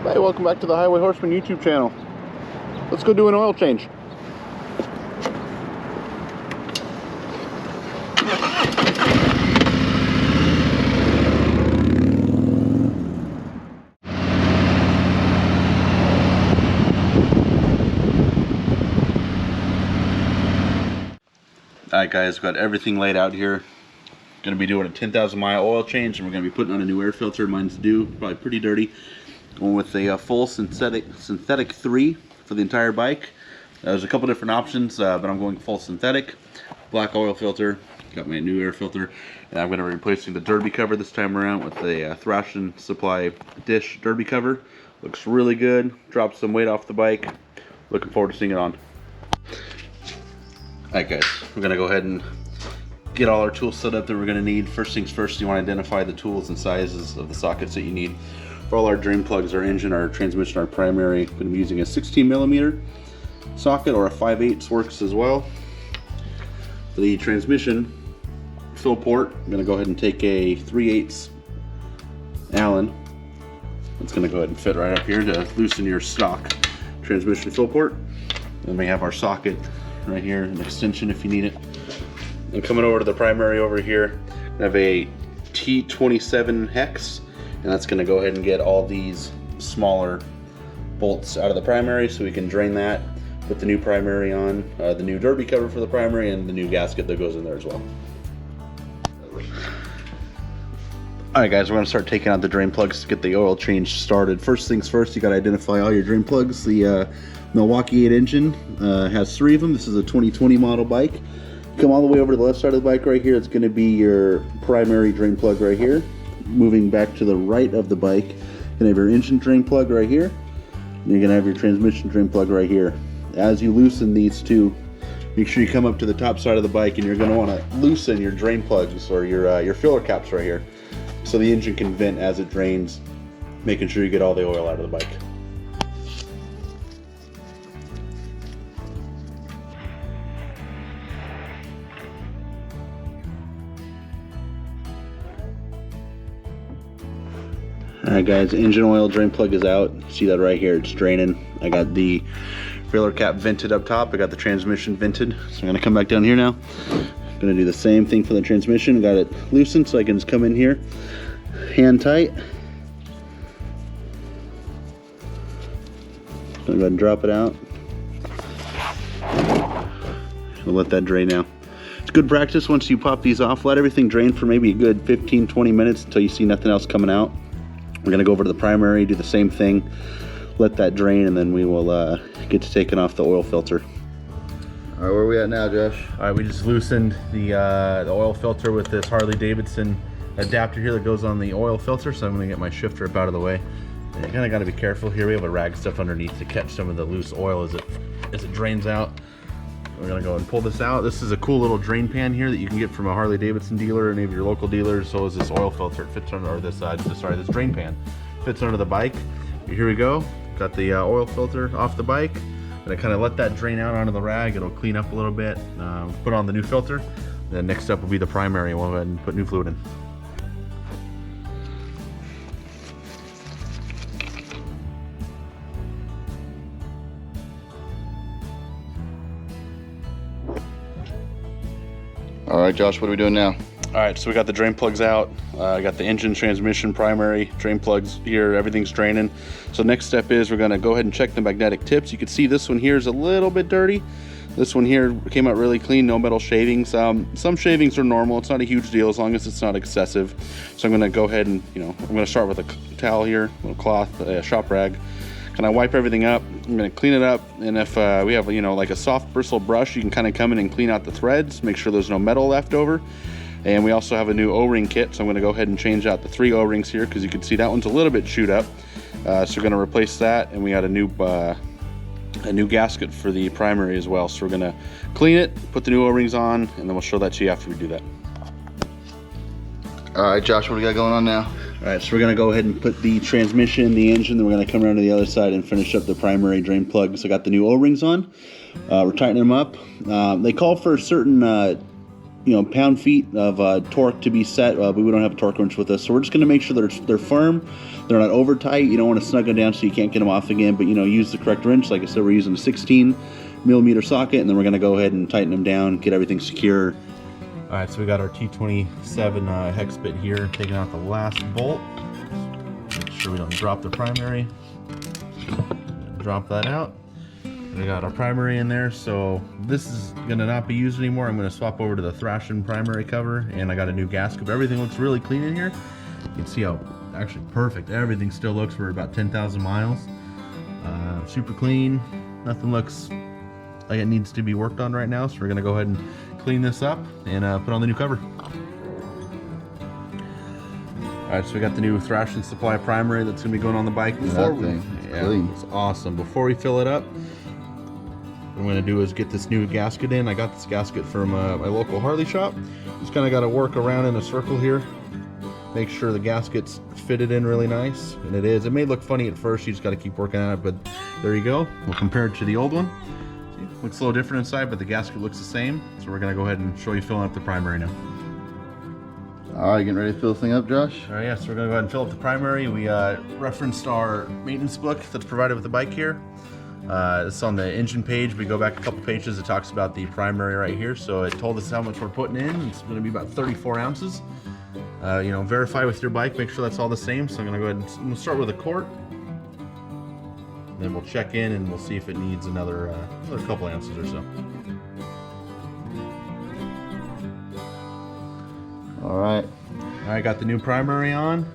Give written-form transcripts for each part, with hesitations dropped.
Hey, welcome back to the Highway Horseman YouTube channel. Let's go do an oil change. Alright guys, we've got everything laid out here. Going to be doing a 10,000 mile oil change, and we're going to be putting on a new air filter. Mine's due, probably pretty dirty. Going with a full synthetic 3 for the entire bike. There's a couple different options, but I'm going full synthetic. Black oil filter, got my new air filter, and I'm going to be replacing the derby cover this time around with a Thrash and Supply dish derby cover. Looks really good, drops some weight off the bike. Looking forward to seeing it on. Alright guys, we're going to go ahead and get all our tools set up that we're going to need. First things first, you want to identify the tools and sizes of the sockets that you need. For all our drain plugs, our engine, our transmission, our primary, I'm going to be using a 16mm socket, or a 5/8 works as well. For the transmission fill port, I'm going to go ahead and take a 3/8 Allen. It's going to go ahead and fit right up here to loosen your stock transmission fill port. Then we have our socket right here, an extension if you need it. And coming over to the primary over here, I have a T27 hex, and that's going to go ahead and get all these smaller bolts out of the primary so we can drain that, put the new primary on, the new derby cover for the primary, and the new gasket that goes in there as well. Alright guys, we're going to start taking out the drain plugs to get the oil change started. First things first, you got to identify all your drain plugs. The Milwaukee 8 engine has 3 of them. This is a 2020 model bike. Come all the way over to the left side of the bike right here. It's going to be your primary drain plug right here. Moving back to the right of the bike, you're going to have your engine drain plug right here. And you're going to have your transmission drain plug right here. As you loosen these two, make sure you come up to the top side of the bike, and you're going to want to loosen your drain plugs, or your filler caps right here, so the engine can vent as it drains, making sure you get all the oil out of the bike. Alright guys, engine oil drain plug is out. See that right here, it's draining. I got the filler cap vented up top. I got the transmission vented. So I'm gonna come back down here now. I'm gonna do the same thing for the transmission. Got it loosened so I can just come in here, hand tight. Gonna go ahead and drop it out. I'll let that drain now. It's good practice once you pop these off. Let everything drain for maybe a good 15-20 minutes until you see nothing else coming out. We're going to go over to the primary, do the same thing, let that drain, and then we will get to taking off the oil filter. All right, where are we at now, Josh? All right, we just loosened the oil filter with this Harley Davidson adapter here that goes on the oil filter, so I'm going to get my shifter up out of the way. And you kind of got to be careful here. We have a rag stuff underneath to catch some of the loose oil as it drains out. We're going to go and pull this out. This is a cool little drain pan here that you can get from a Harley Davidson dealer or any of your local dealers. So is this oil filter. It fits under, or this drain pan fits under the bike. Here we go. Got the oil filter off the bike. And I kind of let that drain out onto the rag. It'll clean up a little bit. Put on the new filter. Then next up will be the primary. We'll go ahead and put new fluid in. All right, Josh, what are we doing now? All right, so we got the drain plugs out. I got the engine, transmission, primary, drain plugs here. Everything's draining. So next step is we're gonna go ahead and check the magnetic tips. You can see this one here is a little bit dirty. This one here came out really clean, no metal shavings. Some shavings are normal. It's not a huge deal as long as it's not excessive. So I'm gonna go ahead and, I'm gonna start with a towel here, a little cloth, a shop rag. Kind of wipe everything up. I'm gonna clean it up, and if we have like a soft bristle brush, you can kind of come in and clean out the threads, make sure there's no metal left over. And we also have a new O-ring kit, so I'm gonna go ahead and change out the 3 O-rings here, because you can see that one's a little bit chewed up. So we're gonna replace that, and we got a new gasket for the primary as well. So we're gonna clean it, put the new O-rings on, and then we'll show that to you after we do that. All right, Josh, what do we got going on now? All right, so we're gonna go ahead and put the transmission, the engine, then we're gonna come around to the other side and finish up the primary drain plug. So I got the new O-rings on. We're tightening them up. They call for certain pound-feet of torque to be set, but we don't have a torque wrench with us, so we're just going to make sure they're firm, they're not over tight. You don't want to snug them down so you can't get them off again, but use the correct wrench. Like I said, we're using a 16mm socket, and then we're going to go ahead and tighten them down, get everything secure. All right, so we got our T27 hex bit here, taking out the last bolt. Make sure we don't drop the primary. Drop that out. We got our primary in there, so this is gonna not be used anymore. I'm gonna swap over to the Thrashing primary cover, and I got a new gasket. Everything looks really clean in here. You can see how actually perfect everything still looks for about 10,000 miles. Super clean. Nothing looks like it needs to be worked on right now, so we're gonna go ahead and clean this up and put on the new cover. Alright, so we got the new Thrashing Supply primary that's gonna be going on the bike. It's awesome. Before we fill it up, what I'm gonna do is get this new gasket in. I got this gasket from my local Harley shop. Just kind of got to work around in a circle here, make sure the gasket's fitted in really nice, and it is. It may look funny at first, you just got to keep working on it, but there you go. We'll compare it to the old one. See, looks a little different inside, but the gasket looks the same. So we're gonna go ahead and show you filling up the primary now. All right, getting ready to fill this thing up, Josh? All right, yeah, so we're gonna go ahead and fill up the primary. We referenced our maintenance book that's provided with the bike here. It's on the engine page. We go back a couple pages, it talks about the primary right here. So it told us how much we're putting in. It's gonna be about 34 ounces. Verify with your bike, make sure that's all the same. So I'm gonna go ahead and we'll start with a quart. Then we'll check in and we'll see if it needs another couple ounces or so. All right. All right, got the new primary on.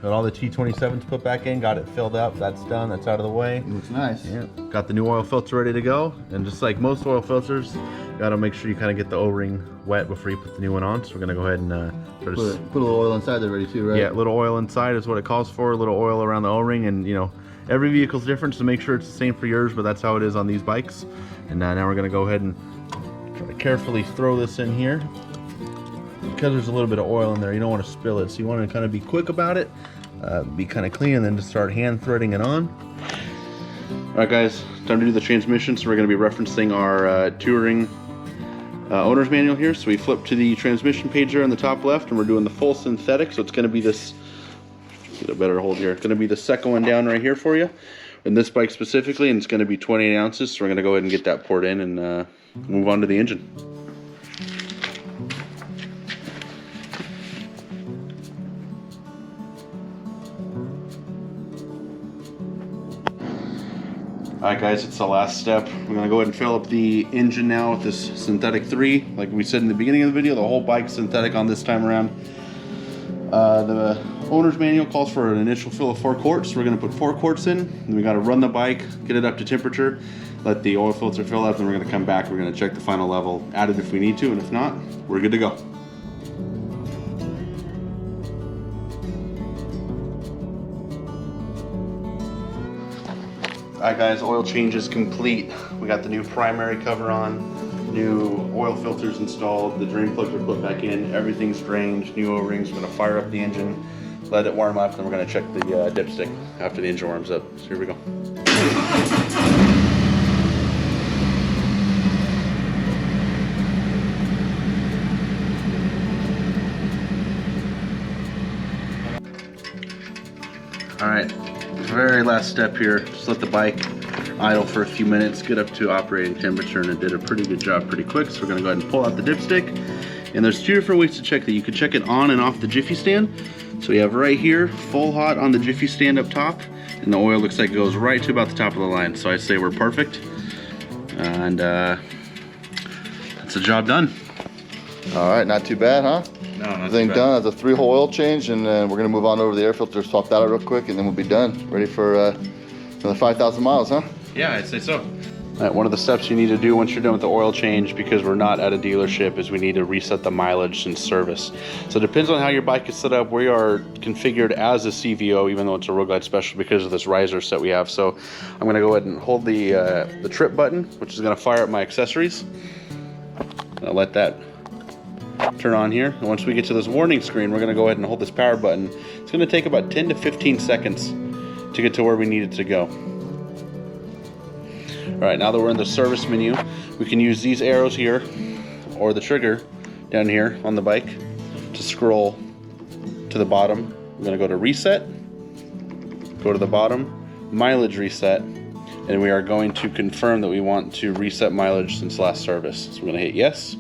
Got all the T27s put back in, got it filled up. That's done, that's out of the way. It looks nice. Yeah. Got the new oil filter ready to go. And just like most oil filters, you gotta make sure you kind of get the O-ring wet before you put the new one on. So we're gonna go ahead and put a little oil inside there ready too, right? Yeah, a little oil inside is what it calls for. A little oil around the O-ring, and every vehicle's different, so make sure it's the same for yours, but that's how it is on these bikes. And now we're gonna go ahead and try to carefully throw this in here. Because there's a little bit of oil in there, you don't want to spill it, so you want to kind of be quick about it, be kind of clean, and then just start hand threading it on. All right, guys, time to do the transmission. So we're going to be referencing our touring owner's manual here. So we flip to the transmission page there on the top left, and we're doing the full synthetic. So it's going to be this. Get a better hold here. It's going to be the second one down right here for you, in this bike specifically, and it's going to be 28 ounces. So we're going to go ahead and get that poured in and move on to the engine. Alright guys, it's the last step. We're gonna go ahead and fill up the engine now with this synthetic 3. Like we said in the beginning of the video, the whole bike's synthetic on this time around. The owner's manual calls for an initial fill of 4 quarts. So we're gonna put 4 quarts in, and we gotta run the bike, get it up to temperature, let the oil filter fill up, then we're gonna come back, we're gonna check the final level, add it if we need to, and if not, we're good to go. Alright guys, oil change is complete. We got the new primary cover on, new oil filters installed, the drain plugs are put back in, everything's drained, new O-rings. We're gonna fire up the engine, let it warm up, then we're gonna check the dipstick after the engine warms up. So here we go. Alright, very last step here. Just let the bike idle for a few minutes, get up to operating temperature, and it did a pretty good job pretty quick. So we're gonna go ahead and pull out the dipstick. And there's 2 different ways to check that. You could check it on and off the Jiffy stand. So we have right here, full hot on the Jiffy stand up top, and the oil looks like it goes right to about the top of the line. So I say we're perfect. And that's the job done. All right, not too bad, huh? No, not Everything too bad. done. That's a 3-hole oil change, and we're gonna move on over to the air filter, swap that out real quick, and then we'll be done. Ready for another 5,000 miles, huh? Yeah, I'd say so. All right, one of the steps you need to do once you're done with the oil change, because we're not at a dealership, is we need to reset the mileage and service. So it depends on how your bike is set up. We are configured as a CVO, even though it's a Road Glide Special, because of this riser set we have. So I'm gonna go ahead and hold the trip button, which is gonna fire up my accessories. I'll let that turn on here. And once we get to this warning screen, we're gonna go ahead and hold this power button. It's gonna take about 10 to 15 seconds to get to where we need it to go. All right, now that we're in the service menu, we can use these arrows here or the trigger down here on the bike to scroll to the bottom. I'm gonna go to reset, go to the bottom, mileage reset, and we are going to confirm that we want to reset mileage since last service. So we're gonna hit yes.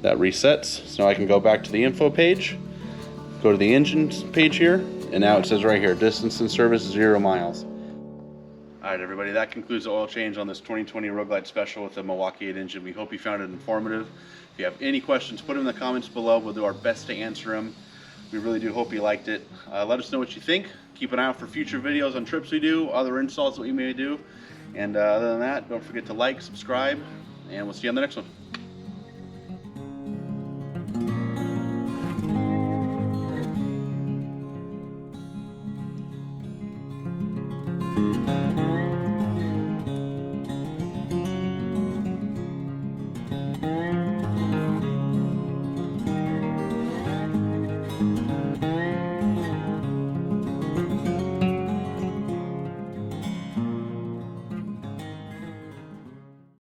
That resets. So now I can go back to the info page, go to the engine page here, and now it says right here, distance and service 0 miles. All right, everybody, that concludes the oil change on this 2020 Road Glide Special with the Milwaukee 8 engine. We hope you found it informative. If you have any questions, put them in the comments below. We'll do our best to answer them. We really do hope you liked it. Let us know what you think. Keep an eye out for future videos on trips we do, other installs that we may do. And other than that, don't forget to like, subscribe, and we'll see you on the next one.